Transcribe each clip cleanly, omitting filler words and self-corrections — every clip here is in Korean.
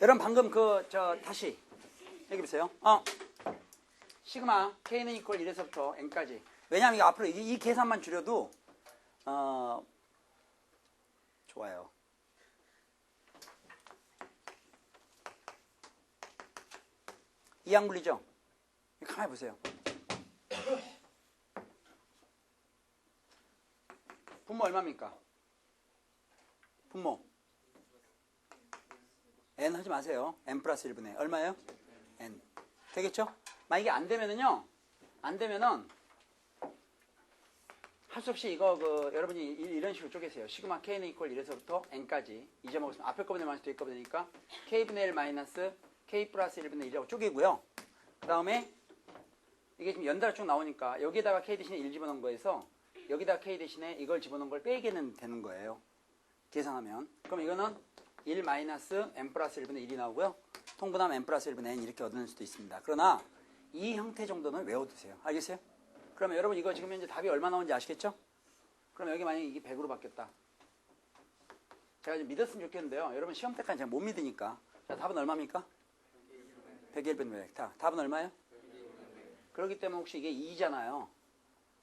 여러분 방금 다시 여기 보세요. 시그마 k는 이퀄 1에서부터 n까지. 왜냐하면 이거 앞으로 이 계산만 줄여도 좋아요. 이해 안 굴리죠? 가만히 보세요. 분모 얼마입니까? 분모 n 하지 마세요. n 플러스 1분의 얼마예요? n. 되겠죠? 만약에 안 되면은 할 수 없이 이거 여러분이 이런 식으로 쪼개세요. 시그마 k는 이퀄 1에서부터 n까지 잊어먹었으면 앞에 거분의 마이너스 뒤에 거분의 니까 k분의 1 마이너스 k 플러스 1분의 1이라고 쪼개고요. 그 다음에 이게 지금 연달아 쭉 나오니까 여기에다가 k 대신에 1 집어넣은 거에서 여기다 k 대신에 이걸 집어넣은 걸 빼게는 되는 거예요. 계산하면. 그럼 이거는 1 마이너스 n 플러스 1분의 1이 나오고요. 통분하면 n 플러스 1분의 n 이렇게 얻을 수도 있습니다. 그러나 이 형태 정도는 외워두세요. 알겠어요? 그러면 여러분 이거 지금 현재 답이 얼마 나오는지 아시겠죠? 그럼 여기 만약에 이게 100으로 바뀌었다. 제가 좀 믿었으면 좋겠는데요. 여러분 시험 때까지 제가 못 믿으니까. 자, 답은 얼마입니까? 101분의 100. 답은 얼마예요? 그렇기 때문에 혹시 이게 2잖아요.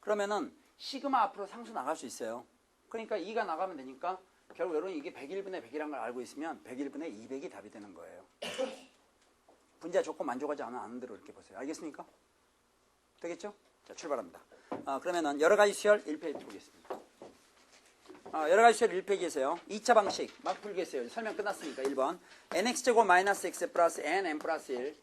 그러면은 시그마 앞으로 상수 나갈 수 있어요. 그러니까 2가 나가면 되니까 결국 여러분 이게 101분의 100이라는 걸 알고 있으면 101분의 200이 답이 되는 거예요. 분자 조건 만족하지 않은 대로 이렇게 보세요. 알겠습니까? 되겠죠? 자, 출발합니다. 그러면은 여러가지 수열 1페이지 보겠습니다. 여러가지 수열 1페이지에서요. 2차 방식 막 풀겠어요. 설명 끝났으니까 1번 nx제곱 마이너스 x 플러스 n 플러스 1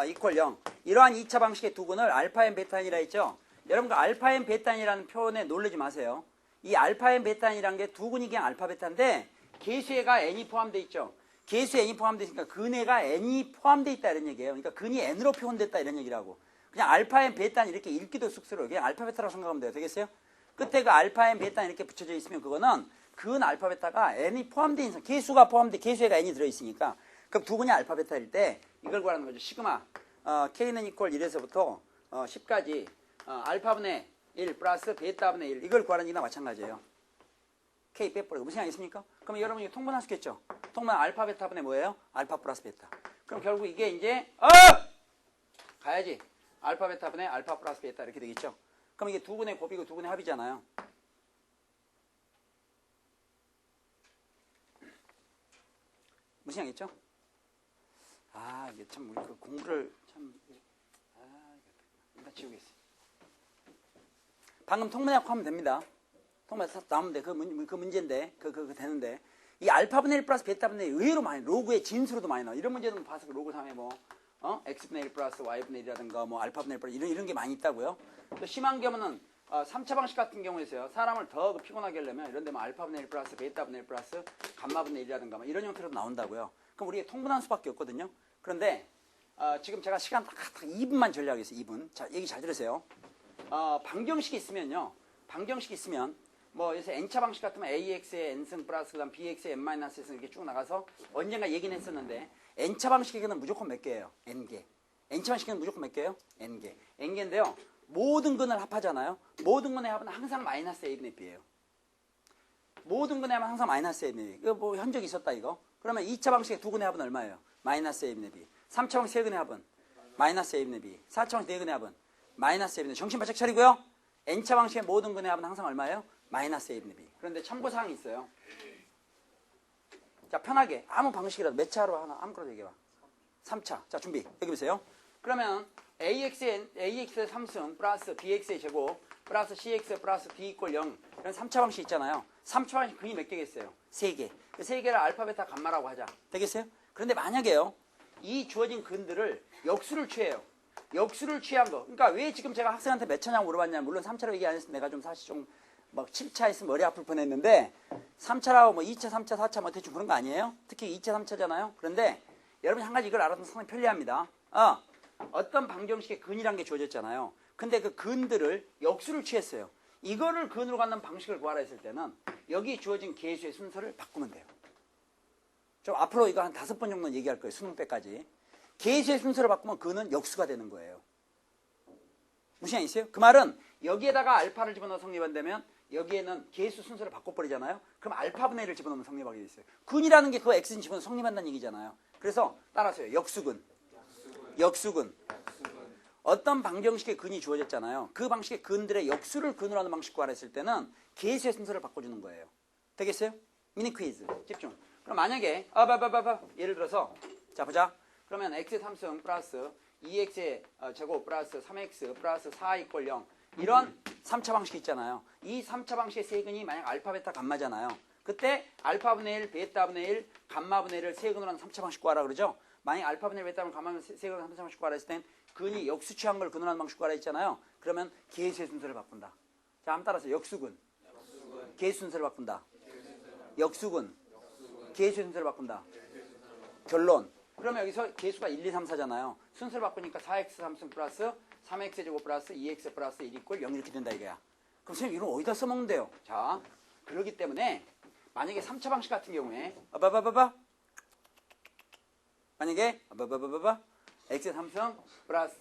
이퀄 0. 이러한 2차 방식의 두근을 알파 n 베타 n이라 했죠. 여러분 그 알파 n 베타 n이라는 표현에 놀라지 마세요. 이 알파 n 베타 n이라는 게 두근이 그냥 알파 베타인데 개수에가 n이 포함되어 있죠. 개수에 n이 포함되어 있으니까 근에가 n이 포함되어 있다 이런 얘기예요. 그러니까 근이 n으로 표현됐다 이런 얘기라고. 그냥 알파 n 베타 n 이렇게 읽기도 쑥스러워요. 그냥 알파 베타라고 생각하면 돼요. 되겠어요? 끝에 그 알파 n 베타 n 이렇게 붙여져 있으면 그거는 근 알파 베타가 n이 포함되어 있는 개수가 포함돼 개수에가 n이 들어 있으니까 그럼 두근이 알파 베타일 때 이걸 구하는 거죠. 시그마 k는 이퀄 1에서부터 10까지 알파분의 1 플러스 베타분의 1 이걸 구하는 거나 마찬가지예요. k 빼버리고 무슨 얘기겠습니까? 그럼 여러분이 통분할 수 있겠죠? 통분 알파 베타분의 뭐예요? 알파 플러스 베타. 그럼 결국 이게 이제 가야지. 알파 베타분의 알파 플러스 베타 이렇게 되겠죠? 그럼 이게 두 분의 곱이고 두 분의 합이잖아요. 무슨 얘기겠죠? 이게 참 우리 그 공부를 참 일단 지우겠어요. 방금 통분해갖고 하면 됩니다. 통분해서 나오면 돼. 그 문제인데 그 되는데 이 알파분의 1 플러스 베타분의 1 의외로 많이 로그의 진수로도 많이 나와. 이런 문제는 봐서 로그 3에 뭐 x분의 1 플러스 y분의 1이라든가 뭐 알파분의 1 플러스 이런 게 많이 있다고요. 또 심한 경우는 3차 방식 같은 경우에서요. 사람을 더 피곤하게 하려면 이런 데면 알파분의 1 플러스 베타분의 1 플러스 감마분의 1이라든가 뭐 이런 형태로 나온다고요. 그럼 우리가 통분한 수밖에 없거든요. 그런데 지금 제가 시간 딱 2분만 전략했어요. 2분. 자, 얘기 잘 들으세요. 방정식이 있으면요. 방정식이 있으면 뭐 그래서 n차 방식 같으면 ax의 n승 플러스 그다음 bx의 n 마이너스 승 이렇게 쭉 나가서 언젠가 얘기는 했었는데 n차 방식에는 무조건 몇 개예요? n개. n차 방식에는 무조건 몇 개예요? n개. n개인데요. 모든 근을 합하잖아요. 모든 근의 합은 항상 마이너스 a분의 b예요. 모든 근의 합은 항상 마이너스 a분의 b. 이거 뭐 현적이 있었다 이거. 그러면 2차 방식의 두 근의 합은 얼마예요? 마이너스 a분의 b. 3차 방식 세 근의 합은 마이너스 a분의 b. 4차 방식 네 근의 합은 마이너스 a분의 b. 정신 바짝 차리고요. n차 방식의 모든 근의 합은 항상 얼마예요? 마이너스 a분의 b. 그런데 참고사항이 있어요. 자, 편하게 아무 방식이라도 몇 차로 하나 아무거나 얘기해봐. 3차. 자, 준비. 여기 보세요. 그러면 ax의 3승 플러스 bx의 제곱 플러스 cx 플러스 d 이퀄 0 이런 3차 방식 있잖아요. 3차 방식 근이 몇 개겠어요? 3개. 그 3개를 알파 베타 감마라고 하자. 되겠어요? 그런데 만약에요. 이 주어진 근들을 역수를 취해요. 역수를 취한 거. 그러니까 왜 지금 제가 학생한테 몇 차냐고 물어봤냐면 물론 3차로 얘기 안 했으면 내가 좀 사실 좀 막 7차 했으면 머리 아플 뻔했는데 3차라고 뭐 2차, 3차, 4차 뭐 대충 그런 거 아니에요? 특히 2차, 3차잖아요. 그런데 여러분 한 가지 이걸 알아두면 상당히 편리합니다. 어떤 방정식의 근이란 게 주어졌잖아요. 근데 그 근들을 역수를 취했어요. 이거를 근으로 갖는 방식을 구하라 했을 때는 여기 주어진 개수의 순서를 바꾸면 돼요. 좀 앞으로 이거 한 5번 정도는 얘기할 거예요. 수능 때까지. 개수의 순서를 바꾸면 근은 역수가 되는 거예요. 무슨 얘기 있어요? 그 말은 여기에다가 알파를 집어넣어 성립한다면 여기에는 계수 순서를 바꿔버리잖아요. 그럼 알파분의 1을 집어넣으면 성립하게 돼 있어요. 근이라는 게 그거 x는 집어넣으면 성립한다는 얘기잖아요. 그래서 따라서요. 역수근. 어떤 방정식의 근이 주어졌잖아요. 그 방식의 근들의 역수를 근으로 하는 방식 구하랬을 때는 계수의 순서를 바꿔주는 거예요. 되겠어요? 미니 퀴즈. 집중. 그럼 만약에 예를 들어서 자 보자. 그러면 x의 3승 플러스 2x의 제곱 플러스 3x 플러스 4 이퀄 0 이런 3차 방식이 있잖아요. 이 3차 방식의 세근이 만약 알파, 베타, 감마잖아요. 그때 알파분의 1, 베타분의 1, 감마분의 1을 세근으로 하는 3차 방식 구하라 그러죠. 만약 알파분의 1, 베타분의 1, 감마분의 1, 세근으로 하는 3차 방식 구하라 했을 땐 근이 역수 취한 걸 근으로 하는 방식 구하라 했잖아요. 그러면 계수의 순서를 바꾼다. 자, 한번 따라서 역수근. 계수 순서를 바꾼다. 역수근. 계수의 순서를 바꾼다. 결론. 그러면 여기서 계수가 1, 2, 3, 4잖아요. 순서를 바꾸니까 4x 3승 플러스 3x 제곱 플러스 2x 플러스 1 이퀄 0 이렇게 된다 이거야. 그럼 선생님 이건 어디다 써먹는데요? 자, 그렇기 때문에 만약에 3차 방식 같은 경우에 만약에 x의 3승 플러스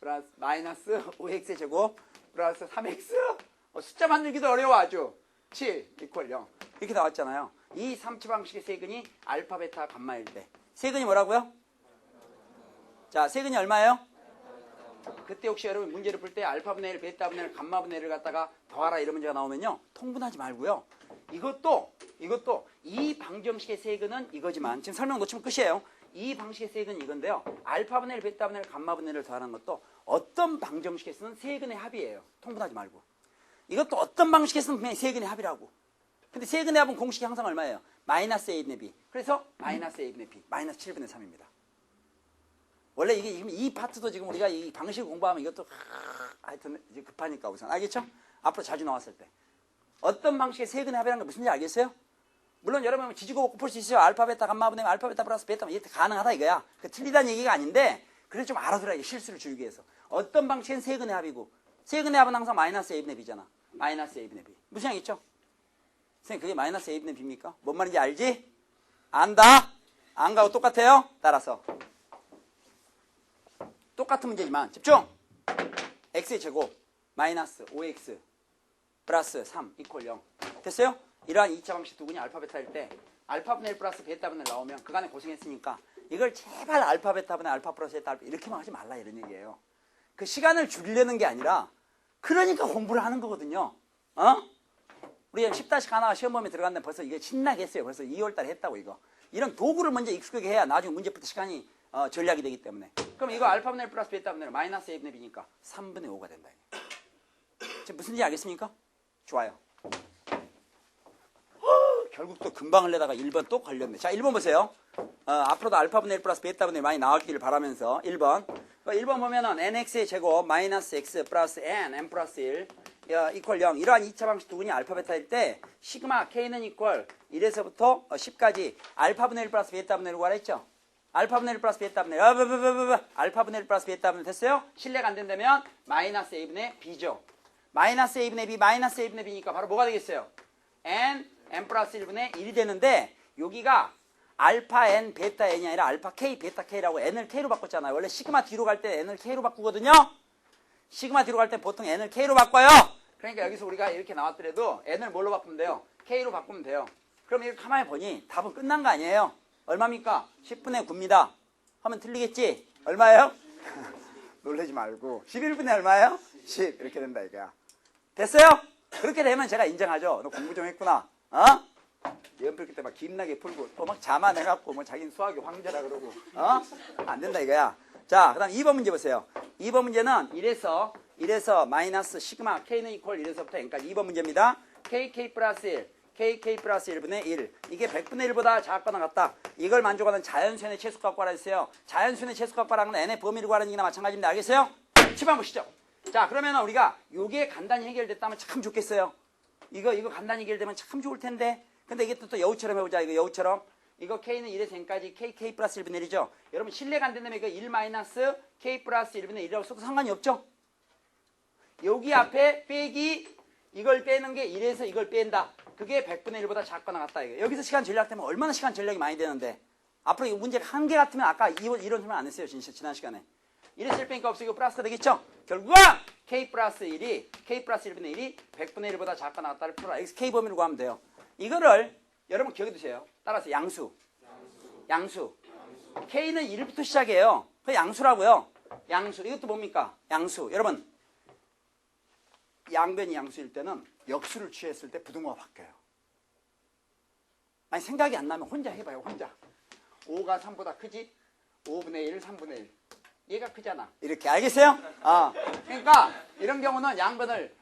플러스 마이너스 5x 제곱 플러스 3x 숫자 만들기도 어려워 아주 7 이퀄 0 이렇게 나왔잖아요. 이 3차 방식의 세근이 알파, 베타, 감마일 때 세근이 뭐라고요? 자, 세근이 얼마예요? 그때 혹시 여러분 문제를 풀 때 알파분의 1, 베타분의 1, 감마분의 1을 갖다가 더하라 이런 문제가 나오면요. 통분하지 말고요. 이것도 이 방정식의 세근은 이거지만 지금 설명 놓치면 끝이에요. 이 방식의 세근은 이건데요. 알파분의 1, 베타분의 1, 감마분의 1을 더하는 것도 어떤 방정식에서는 세근의 합이에요. 통분하지 말고. 이것도 어떤 방식에서는 그냥 세근의 합이라고. 근데 세근의 합은 공식이 항상 얼마예요? 마이너스 a분의 b. 그래서 마이너스 a분의 b. 마이너스 7분의 3입니다. 원래 이게 지금 이 파트도 지금 우리가 이 방식을 공부하면 이것도 하여튼 이제 급하니까 우선 알겠죠? 앞으로 자주 나왔을 때 어떤 방식의 세근의 합이라는 게 무슨지 알겠어요? 물론 여러분 지지고 볶고 풀 수 있어요. 알파 베타 감마 분의 알파 베타 플러스 베타 이렇게 가능하다 이거야. 그 틀리다는 얘기가 아닌데 그래도 좀 알아두라 이게 실수를 줄이기 위해서 어떤 방식은 세근의 합이고 세근의 합은 항상 마이너스 a분의 b잖아. 마이너스 a분의 b 무슨 양 있죠? 선생님 그게 마이너스 a분의 b입니까? 뭔 말인지 알지? 안다? 안 가고 똑같아요? 따라서 똑같은 문제지만 집중! x의 제곱 마이너스 5x 플러스 3 이퀄 0 됐어요? 이러한 2차 방식 두 근이 알파 베타일 때 알파분의 1 플러스 베타분의 1 나오면 그간에 고생했으니까 이걸 제발 알파 베타분의 알파 플러스 베타 알파 이렇게만 하지 말라 이런 얘기예요. 그 시간을 줄이려는 게 아니라 그러니까 공부를 하는 거거든요. 우리 10-1 시험 범위에 들어갔는데 벌써 이게 신나게 했어요. 벌써 2월달에 했다고 이거. 이런 도구를 먼저 익숙하게 해야 나중에 문제 풀 때 시간이 전략이 되기 때문에. 그럼 이거 알파분의 1 플러스 베타분의 1 마이너스 a분의 b니까 3분의 5가 된다. 지금 무슨지 알겠습니까? 좋아요. 결국 또 금방을 내다가 1번 또 걸렸네. 자, 1번 보세요. 앞으로도 알파분의 1 플러스 베타분의 1 많이 나왔기를 바라면서 1번. 1번 보면은 nx의 제곱 마이너스 x 플러스 n 플러스 1 이퀄 0 이러한 2차 방식 두 근이 알파 베타일 때 시그마 k는 이퀄 1에서부터 10까지 알파분의 1 플러스 베타분의 1을 구하라 했죠? 알파분의 1 플러스 베타분의 1 알파분의 1 플러스 베타분의 1 됐어요? 신뢰가 안 된다면 마이너스 a분의 b죠. 마이너스 a분의 b 마이너스 a분의 b니까 바로 뭐가 되겠어요? n 플러스 1분의 1이 되는데 여기가 알파 n 베타 n이 아니라 알파 k 베타 k라고 n을 k로 바꿨잖아요. 원래 시그마 뒤로 갈 때 n을 k로 바꾸거든요. 시그마 뒤로 갈 때 보통 n을 k로 바꿔요. 그러니까 여기서 우리가 이렇게 나왔더라도 n을 뭘로 바꾸면 돼요? k로 바꾸면 돼요. 그럼 이렇게 가만히 보니 답은 끝난 거 아니에요? 얼마입니까? 10분의 9입니다. 하면 틀리겠지? 얼마예요? 놀라지 말고 11분의 얼마예요? 10 이렇게 된다 이거야. 됐어요? 그렇게 되면 제가 인정하죠. 너 공부 좀 했구나. 연필 때 막 김나게 풀고 또 막 자만해갖고 뭐 자기는 수학이 황제라 그러고 안 된다 이거야. 자, 그 다음 2번 문제 보세요. 2번 문제는 1에서 마이너스 시그마 k는 이퀄 1에서부터 n까지 2번 문제입니다. kk 플러스 1 kk 플러스 1분의 1 이게 100분의 1보다 작거나 같다. 이걸 만족하는 자연수의 최소값 구하라 했어요. 자연수의 최소값 구하라는 건 n의 범위를 구하는 얘기나 마찬가지입니다. 알겠어요? 7번 보시죠. 자, 그러면 우리가 요게 간단히 해결됐다면 참 좋겠어요. 이거 간단히 해결되면 참 좋을 텐데. 근데 이게 또 여우처럼 해보자. 이거 여우처럼. 이거 k는 1에서 n까지 k 플러스 1분의 1이죠. 여러분 신뢰가 안 된다면 이거 1 마이너스 k 플러스 1분의 1이라고 써도 상관이 없죠. 여기 앞에 빼기 이걸 빼는 게 1에서 이걸 뺀다. 그게 100분의 1보다 작거나 같다. 이거. 여기서 시간 전략되면 얼마나 시간 전략이 많이 되는데. 앞으로 이 문제가 한 개 같으면 아까 이런 설명 안 했어요. 진짜 지난 시간에. 1에서 1 빼니까 없어. 이거 플러스가 되겠죠. 결국은 k 플러스 1이 k 플러스 1분의 1이 100분의 1보다 작거나 같다를 풀어라. 여기서 k 범위로 구하면 돼요. 이거를 여러분 기억해 두세요. 따라서 양수. k는 1부터 시작해요. 그 양수라고요. 양수. 이것도 뭡니까? 양수. 여러분 양변이 양수일 때는 역수를 취했을 때 부등호가 바뀌어요. 아니 생각이 안 나면 혼자 해봐요. 혼자. 5가 3보다 크지? 5분의 1, 3분의 1. 얘가 크잖아. 이렇게 알겠어요? 그러니까 이런 경우는 양변을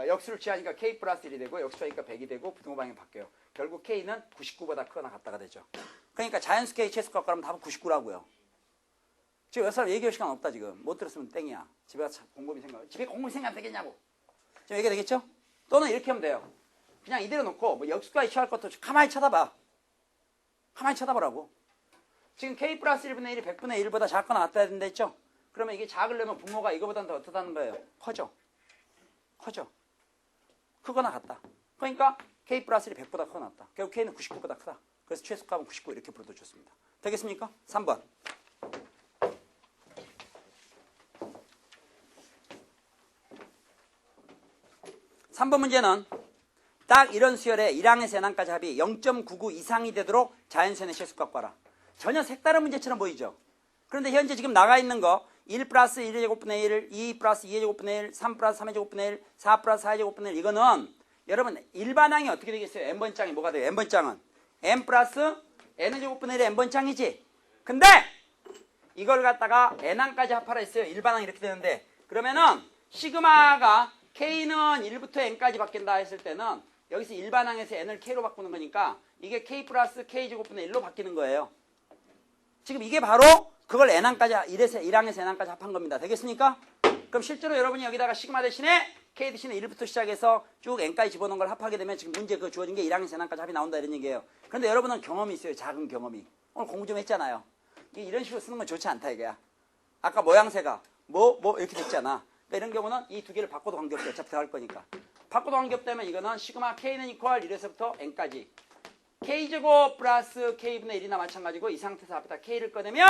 역수를 취하니까 k 플러스 1이 되고 역수하니까 100이 되고 부등호 방향이 바뀌어요. 결국 k는 99보다 크거나 같다가 되죠. 그러니까 자연수 k 최소값 그러면 답은 99라고요. 지금 몇 사람 얘기할 시간 없다 지금. 못 들었으면 땡이야. 집에 가서 곰곰이 생각. 집에 곰곰이 생각하면 되겠냐고. 지금 얘기가 되겠죠? 또는 이렇게 하면 돼요. 그냥 이대로 놓고 뭐 역수까지 취할 것도 가만히 쳐다봐. 가만히 쳐다보라고. 지금 k 플러스 1분의 1이 100분의 1보다 작거나 같아야 된다 했죠? 그러면 이게 작으려면 분모가 이거보다는 더 어떻다는 거예요? 커져. 크거나 같다. 그러니까 k 플러스 1이 100보다 크거나 같다. 결국 k는 99보다 크다. 그래서 최소값은 99 이렇게 불러도 좋습니다. 되겠습니까? 3번. 3번 문제는 딱 이런 수열에 1항에서 n항까지 합이 0.99 이상이 되도록 자연수의 최소값 구하라. 전혀 색다른 문제처럼 보이죠? 그런데 현재 지금 나가 있는 거 1 플러스 1의 제곱분의 1, 2 플러스 2의 제곱분의 1, 3 플러스 3의 제곱분의 1, 4 플러스 4의 제곱분의 1 이거는 여러분 일반항이 어떻게 되겠어요? n번장이 뭐가 돼요? n번장은 n 플러스 n의 제곱분의 1의 n번장이지. 근데 이걸 갖다가 n항까지 합하라 했어요. 일반항이 이렇게 되는데 그러면은 시그마가 k는 1부터 n까지 바뀐다 했을 때는 여기서 일반항에서 n을 k로 바꾸는 거니까 이게 k 플러스 k 제곱분의 1로 바뀌는 거예요. 지금 이게 바로 그걸 n항까지 1항에서 n항까지 합한 겁니다. 되겠습니까? 그럼 실제로 여러분이 여기다가 시그마 대신에 k 대신에 1부터 시작해서 쭉 n까지 집어넣은 걸 합하게 되면 지금 문제 그 주어진 게 1항에서 n항까지 합이 나온다 이런 얘기예요. 그런데 여러분은 경험이 있어요. 작은 경험이. 오늘 공부 좀 했잖아요. 이런 식으로 쓰는 건 좋지 않다 이거야. 아까 모양새가 뭐 이렇게 됐잖아. 그러니까 이런 경우는 이 두 개를 바꿔도 관계없어요. 어차피 다 할 거니까. 바꿔도 관계없다면 이거는 시그마 k는 이퀄 1에서부터 n까지 k제곱 플러스 k분의 1이나 마찬가지고 이 상태에서 앞에다 k를 꺼내면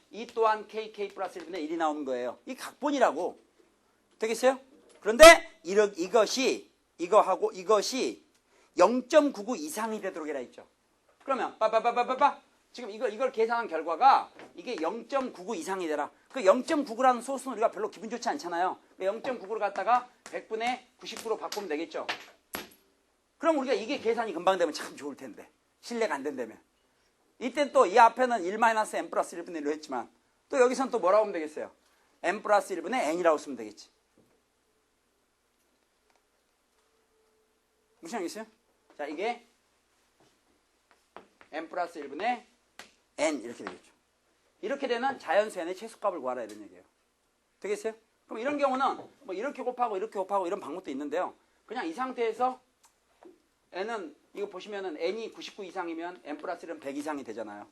이 또한 k 플러스 1분의 1이 나오는 거예요. 이 각본이라고. 되겠어요? 그런데 이거하고 이것이 0.99 이상이 되도록 해라 했죠. 그러면 지금 이걸 계산한 결과가 이게 0.99 이상이 되라. 그 0.99라는 소수는 우리가 별로 기분 좋지 않잖아요. 0.99를 갖다가 100분의 99로 바꾸면 되겠죠. 그럼 우리가 이게 계산이 금방 되면 참 좋을 텐데. 신뢰가 안 된다면. 이땐 또 이 앞에는 1-n 플러스 1분의 1로 했지만 또 여기서는 또 뭐라고 하면 되겠어요? n 플러스 1분의 n이라고 쓰면 되겠지. 무슨 얘기겠어요? 자, 이게 n 플러스 1분의 n 이렇게 되겠죠. 이렇게 되는 자연수 n의 최소값을 구하라 이런 얘기예요. 되겠어요? 그럼 이런 경우는 뭐 이렇게 곱하고 이런 방법도 있는데요. 그냥 이 상태에서 n은 이거 보시면은 n이 99 이상이면 n 플러스 1은 100 이상이 되잖아요.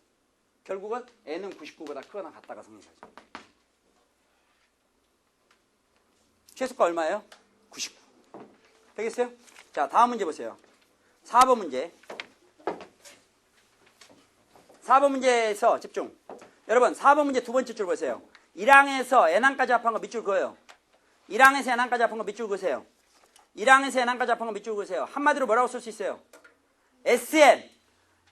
결국은 n은 99보다 크거나 같다가 성립하죠. 최소가 얼마예요? 99. 되겠어요? 자, 다음 문제 보세요. 4번 문제. 4번 문제에서 집중. 여러분 4번 문제 두 번째 줄 보세요. 1항에서 n항까지 합한 거 밑줄 그어요. 1항에서 n항까지 합한 거 밑줄 그으세요. 1항에서 n항까지 합한 거 밑줄 그으세요. 한마디로 뭐라고 쓸 수 있어요? SN.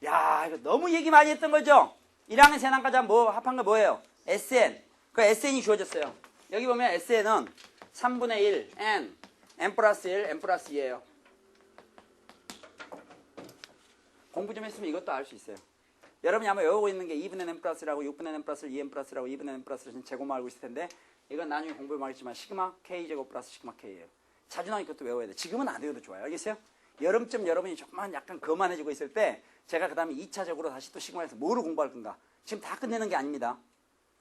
야, 이거 너무 얘기 많이 했던 거죠? 1항에서 n항까지 합한 거 뭐예요? SN. 그 SN이 주어졌어요. 여기 보면 SN은 3분의 1 n 플러스 1 n 플러스 2예요. 공부 좀 했으면 이것도 알 수 있어요. 여러분이 아마 외우고 있는 게 2분의 n 플러스라고 6분의 n 플러스 2n 플러스라고 2분의 n 플러스를 제곱만 알고 있을 텐데 이건 나중에 공부해 말했지만 시그마 k 제곱 플러스 시그마 k예요. 자주 나오니까 그것도 외워야 돼. 지금은 안 외워도 좋아요. 알겠어요? 여름쯤 여러분이 조금만 약간 거만해지고 있을 때 제가 그 다음에 2차적으로 다시 또 시그마에서 뭐를 공부할 건가. 지금 다 끝내는 게 아닙니다.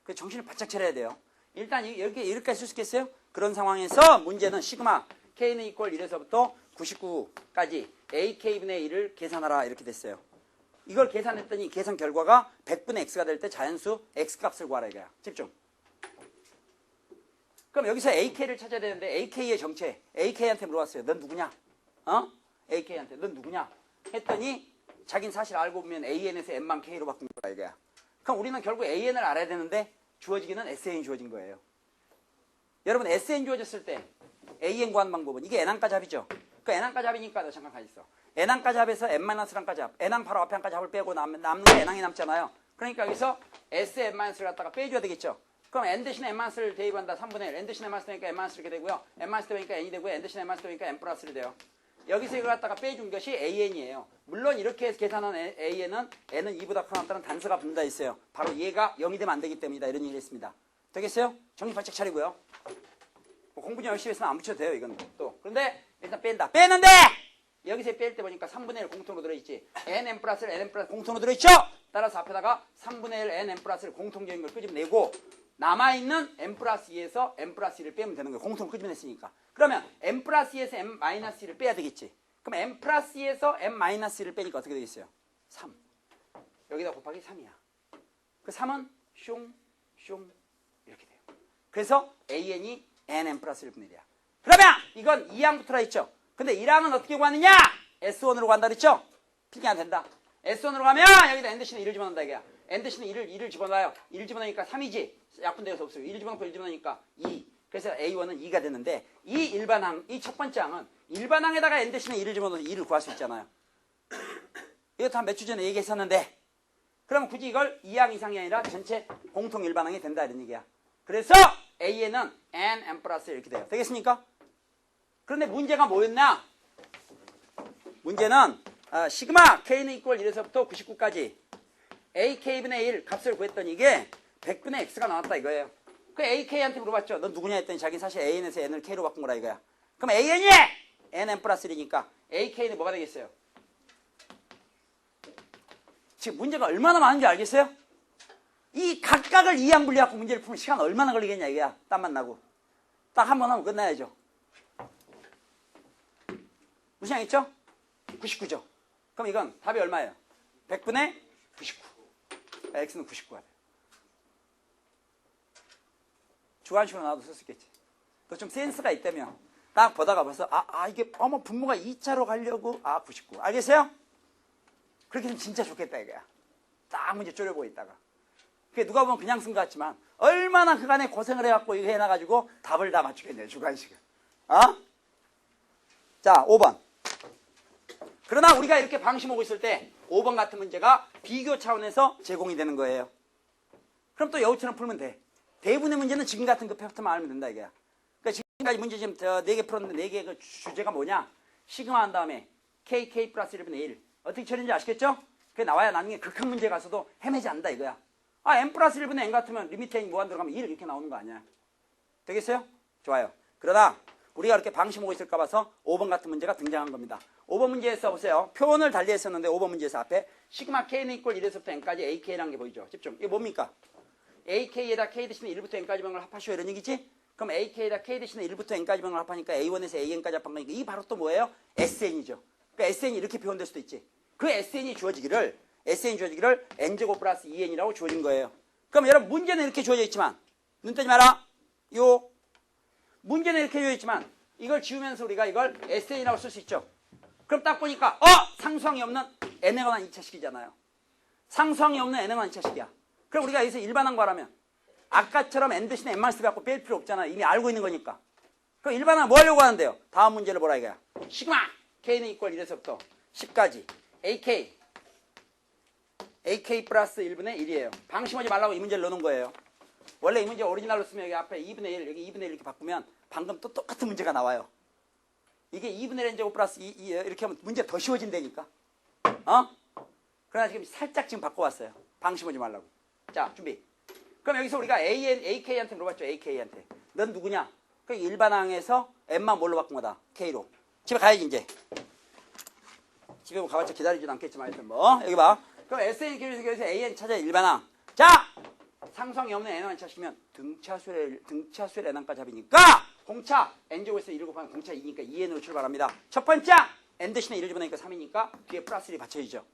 그래서 정신을 바짝 차려야 돼요. 일단 이렇게 쓸 수 있겠어요? 그런 상황에서 문제는 시그마 k는 이퀄 1에서부터 99까지 ak분의 1을 계산하라 이렇게 됐어요. 이걸 계산했더니 계산 결과가 100분의 x가 될 때 자연수 x값을 구하라 이거야. 집중. 그럼 여기서 ak를 찾아야 되는데 ak의 정체 ak한테 물어봤어요. 넌 누구냐? ak한테 넌 누구냐? 했더니 자긴 사실 알고 보면 an에서 n만 k로 바꾼 거야 이거야. 그럼 우리는 결국 an을 알아야 되는데 주어지기는 sn이 주어진 거예요. 여러분 sn 주어졌을 때 AN 구하는 방법은 이게 N항까지 합이죠. 그 N항까지 합이니까 너 잠깐 가있어. N항까지 합에서 N-랑까지 합. N항 바로 앞에 항까지 합을 빼고 남는 게 N항이 남잖아요. 그러니까 여기서 Sn-를 갖다가 빼줘야 되겠죠. 그럼 N 대신에 N-를 대입한다. 3분의 1. N 대신에 N-를 되니까 N- 이렇게 되고요. N- 되니까 N이 되고요. N 대신에 N- 되니까 N 플러스를 돼요. 여기서 이걸 갖다가 빼준 것이 AN이에요. 물론 이렇게 해서 계산한 AN은 N은 2보다 크다는 단수가 붙는다 있어요. 바로 얘가 0이 되면 안 되기 때문이다. 이런 얘기를 했습니다. 되겠어요? 정신 바짝 차리고요. 뭐 공부 좀 열심히 했으면 안 붙여도 돼요. 이건 또. 그런데 일단 뺀다. 빼는데 여기서 뺄 때 보니까 3분의 1 공통으로 들어있지. NN 플러스를 NN 플러스 공통으로 들어있죠? 따라서 앞에다가 3분의 1 NN 플러스를 공통적인 걸 끄집어내고 남아있는 N 플러스 2에서 N 플러스 1을 빼면 되는 거예요. 공통으로 끄집어냈으니까. 그러면 N 플러스 2에서 N 마이너스 1을 빼야 되겠지. 그럼 N 플러스 2에서 N 마이너스 1을 빼니까 어떻게 되겠어요? 3. 여기다 곱하기 3이야. 그 3은 슝 이렇게 돼요. 그래서 AN이 NN 플러스 1분의 1이야. 그러면 이건 2항부터라 했죠. 근데 1항은 어떻게 구하느냐? S1으로 간다 그랬죠? 필기 안 된다. S1으로 가면 여기다 N 대신에 1을 집어넣는다 이거야. N 대신에 1을 집어넣어요. 1을 집어넣으니까 3이지. 약분되어서 없어요. 1을 집어넣고 1을 집어넣으니까 2. 그래서 A1은 2가 됐는데 이 일반항, 이 첫 번째 항은 일반항에다가 N 대신에 1을 집어넣어서 2를 구할 수 있잖아요. 이것도 한 몇 주 전에 얘기했었는데 그러면 굳이 이걸 2항 이상이 아니라 전체 공통 일반항이 된다 이런 얘기야. 그래서 AN은 N 플러스 이렇게 돼요. 되겠습니까? 그런데 문제가 뭐였나? 문제는 시그마 K는 이퀄 1에서부터 99까지 AK분의 1 값을 구했더니 이게 100분의 X가 나왔다 이거예요. 그 AK한테 물어봤죠. 넌 누구냐 했더니 자기는 사실 AN에서 N을 K로 바꾼 거라 이거야. 그럼 AN이 NN 플러스 1이니까 AK는 뭐가 되겠어요? 지금 문제가 얼마나 많은지 알겠어요? 이 각각을 이항 분리하고 문제를 풀면 시간 얼마나 걸리겠냐 이거야. 땀만 나고. 딱 한 번 하면 끝나야죠. 무슨 양있죠? 99죠. 그럼 이건 답이 얼마예요? 100분의 99. X는 99가 돼요. 주관식으로 나와도 쓸 수 있겠지. 또 좀 센스가 있다며. 딱 보다가 벌써 이게 분모가 2차로 가려고 99. 알겠어요? 그렇게 되면 진짜 좋겠다 이거야. 딱 문제 쪼려보고 있다가. 그게 누가 보면 그냥 쓴 것 같지만 얼마나 그간에 고생을 해갖고 이거 해놔가지고 답을 다 맞추겠네요. 주관식을. 자, 5번. 그러나 우리가 이렇게 방심하고 있을 때 5번 같은 문제가 비교 차원에서 제공이 되는 거예요. 그럼 또 여우처럼 풀면 돼. 대부분의 문제는 지금 같은 그 패턴만 알면 된다 이거야. 그러니까 지금까지 문제 지금 4개 풀었는데 4개 그 주제가 뭐냐? 시그마 한 다음에 KK 플러스 1분의 1. 어떻게 처리인지 아시겠죠? 그게 나와야 나중에 극한 문제 가서도 헤매지 않는다 이거야. N 플러스 1분의 N 같으면 리미트 N 무한 들어가면 1 이렇게 나오는 거 아니야. 되겠어요? 좋아요. 그러나 우리가 이렇게 방심하고 있을까 봐서 5번 같은 문제가 등장한 겁니다. 5번 문제에서 보세요. 표현을 달리 했었는데 5번 문제에서 앞에 시그마 K는 이퀄 1에서부터 N까지 AK라는 게 보이죠? 집중. 이게 뭡니까? AK에다 K 대신에 1부터 N까지 방을 합하시오 이런 얘기지? 그럼 AK에다 K 대신에 1부터 N까지 방을 합하니까 A1에서 AN까지 합한 거니까 이 바로 또 뭐예요? SN이죠. 그러니까 SN이 이렇게 표현될 수도 있지. 그 SN이 주어지기를 N제곱 플러스 2N이라고 주어진 거예요. 그럼 여러분 문제는 이렇게 주어져 있지만 눈 뜨지 마라. 문제는 이렇게 주어져 있지만 이걸 지우면서 우리가 이걸 SN이라고 쓸 수 있죠. 그럼 딱 보니까 상수항이 없는 N에 관한 2차식이잖아요. 상수항이 없는 N에 관한 2차식이야. 그럼 우리가 여기서 일반항 구하라면 아까처럼 N 대신에 N-1 갖고 뺄 필요 없잖아. 이미 알고 있는 거니까. 그럼 일반항 뭐 하려고 하는데요? 다음 문제를 보라 이거야. 시그마 K는 이퀄 1에서부터 10까지 AK 플러스 1분의 1이에요. 방심하지 말라고 이 문제를 넣는 거예요. 원래 이 문제 오리지널로 쓰면 여기 앞에 2분의 1, 여기 2분의 1 이렇게 바꾸면 방금 또 똑같은 문제가 나와요. 이게 2분의 1 N제곱 플러스 2 이렇게 하면 문제 더 쉬워진다니까. 그러나 지금 살짝 지금 바꿔왔어요. 방심하지 말라고. 자, 준비. 그럼 여기서 우리가 AK한테 물어봤죠. AK한테. 넌 누구냐? 그 일반항에서 N만 뭘로 바꾼 거다? K로. 집에 가야지 이제. 집에 뭐 가봤자 기다리지도 않겠지만 하여튼 뭐. 여기 봐. 그럼 SN 교에서 AN 찾아 일반항. 자! 상수항이 없는 N항 찾으시면 등차수의 N항까지 합이니까 공차 N제곱에서 1을 곱하면 공차 2니까 2N으로 출발합니다. 첫 번째 N 대신에 1을 집어넣으니까 3이니까 뒤에 플러스 1이 받쳐지죠.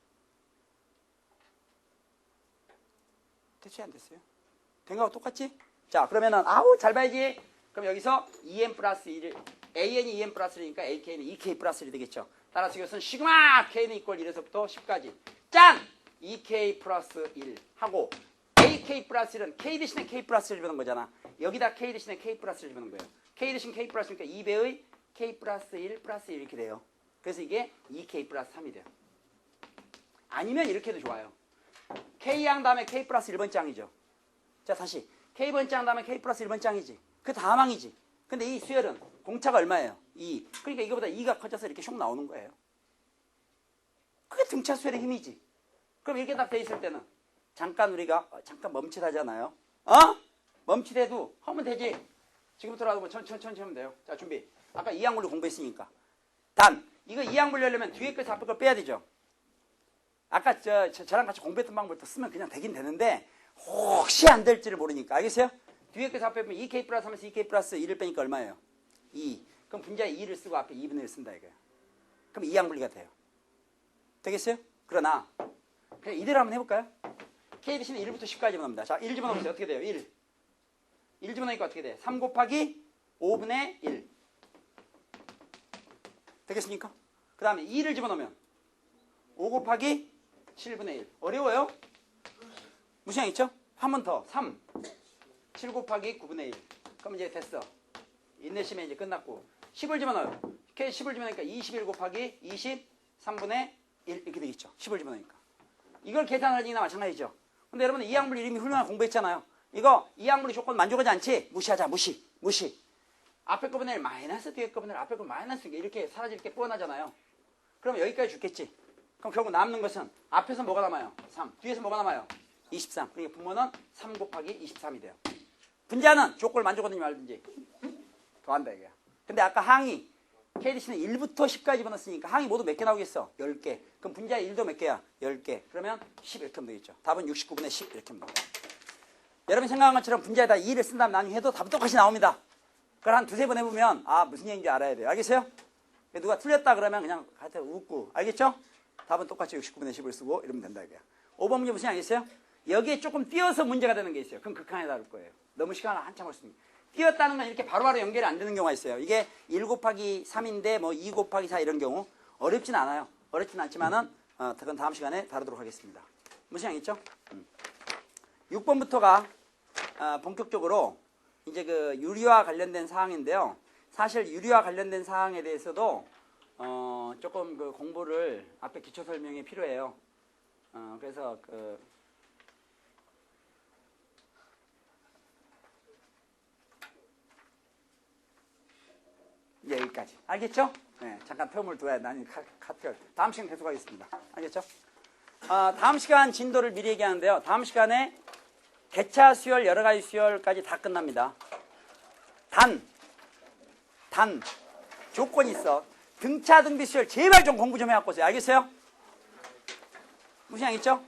됐어요? 안 됐어요? 된 거하고 똑같지? 자, 그러면은 잘 봐야지. 그럼 여기서 2N 플러스 1 AN이 2N 플러스 1이니까 AK는 2K 플러스 1이 되겠죠. 따라서 이것은 시그마 K는 이퀄 1에서부터 10까지 짠! 2K 플러스 1 하고 AK 플러스 1은 K 대신에 K 플러스 1 집어넣은 거잖아. 여기다 K 대신에 K 플러스 1 집어넣은 거예요. K 대신 K 플러스니까 2배의 K 플러스 1 플러스 1 이렇게 돼요. 그래서 이게 2K 플러스 3이 돼요. 아니면 이렇게 해도 좋아요. K양 다음에 K 플러스 1번 짱이죠. 자, 다시. K번 짱 다음에 K 플러스 1번 짱이지. 그 다음 항이지. 근데 이 수열은 공차가 얼마예요? 2. 그러니까 이거보다 2가 커져서 이렇게 슉 나오는 거예요. 그게 등차 수열의 힘이지. 그럼 이렇게 딱 돼 있을 때는 잠깐 우리가 잠깐 멈칫하잖아요. 멈칫해도 하면 되지. 지금부터라도 뭐 천천히 하면 돼요. 자, 준비. 아까 이항 분리 공부했으니까. 단, 이거 이항 분리하려면 뒤에 것에서 앞에 걸 빼야 되죠. 아까 저랑 같이 공부했던 방법부터 쓰면 그냥 되긴 되는데 혹시 안 될지를 모르니까. 알겠어요? 뒤에 것에서 앞에 빼면 2K 플러스 하면서 2K 플러스 1을 빼니까 얼마예요? 2. 그럼 분자에 2를 쓰고 앞에 2분의 1을 쓴다 이거야. 그럼 이항 분리가 돼요. 되겠어요? 그러나 그냥 이대로 한번 해볼까요? K 대신에 1부터 10까지 집어넣습니다. 자, 1 집어넣으세요. 어떻게 돼요? 1. 1 집어넣으니까 어떻게 돼? 3 곱하기 5분의 1. 되겠습니까? 그 다음에 2를 집어넣으면 5 곱하기 7분의 1. 어려워요? 무시양 있죠? 한 번 더. 3. 7 곱하기 9분의 1. 그럼 이제 됐어. 인내심에 이제 끝났고. 10을 집어넣어요. K 10을 집어넣으니까 21 곱하기 23분의 1 이렇게 되겠죠. 10을 집어넣으니까. 이걸 계산하기나 마찬가지죠. 근데 여러분 이항분리 이미 훌륭한 공부했잖아요. 이거 이항분리 조건 만족하지 않지? 무시하자. 무시. 앞에 거분의 1 마이너스 뒤에 거분의 1 앞에 거 마이너스 이렇게 사라질 게 뻔하잖아요. 그럼 여기까지 죽겠지. 그럼 결국 남는 것은 앞에서 뭐가 남아요? 3. 뒤에서 뭐가 남아요? 23. 그러니까 분모는 3 곱하기 23이 돼요. 분자는 조건을 만족하든지 말든지 더한다 이거야. 근데 아까 항이 KDC는 1부터 10까지 집어넣었으니까 항이 모두 몇 개 나오겠어? 10개. 그럼 분자의 1도 몇 개야? 10개. 그러면 10 이렇게 하면 되겠죠. 답은 69분의 10 이렇게 하면 됩니다. 여러분이 생각한 것처럼 분자에다 2를 쓴 다음 나중에 해도 답은 똑같이 나옵니다. 그걸 한 두세 번 해보면 무슨 얘기인지 알아야 돼요. 알겠어요? 누가 틀렸다 그러면 그냥 하여튼 웃고. 알겠죠? 답은 똑같이 69분의 10을 쓰고 이러면 된다 이거야. 5번 문제 무슨 알겠어요? 여기에 조금 띄어서 문제가 되는 게 있어요. 그럼 극한에 다룰 거예요. 너무 시간을 한참 걸 씁니다. 띄었다는 건 이렇게 바로바로 연결이 안 되는 경우가 있어요. 이게 1 곱하기 3인데 뭐 2 곱하기 4 이런 경우 어렵진 않아요. 어렵진 않지만은 그건 다음 시간에 다루도록 하겠습니다. 무슨 양 있죠? 6번부터가 본격적으로 이제 그 유리와 관련된 사항인데요. 사실 유리와 관련된 사항에 대해서도 조금 그 공부를 앞에 기초 설명이 필요해요. 그래서 여기까지. 알겠죠? 네, 잠깐 텀을 둬야 나는 카트. 다음 시간 계속하겠습니다. 알겠죠? 다음 시간 진도를 미리 얘기하는데요. 다음 시간에 개차 수열, 여러 가지 수열까지 다 끝납니다. 단, 조건이 있어. 등차 등비 수열 제발 좀 공부 좀 해갖고 오세요. 알겠어요? 무슨 양 있죠?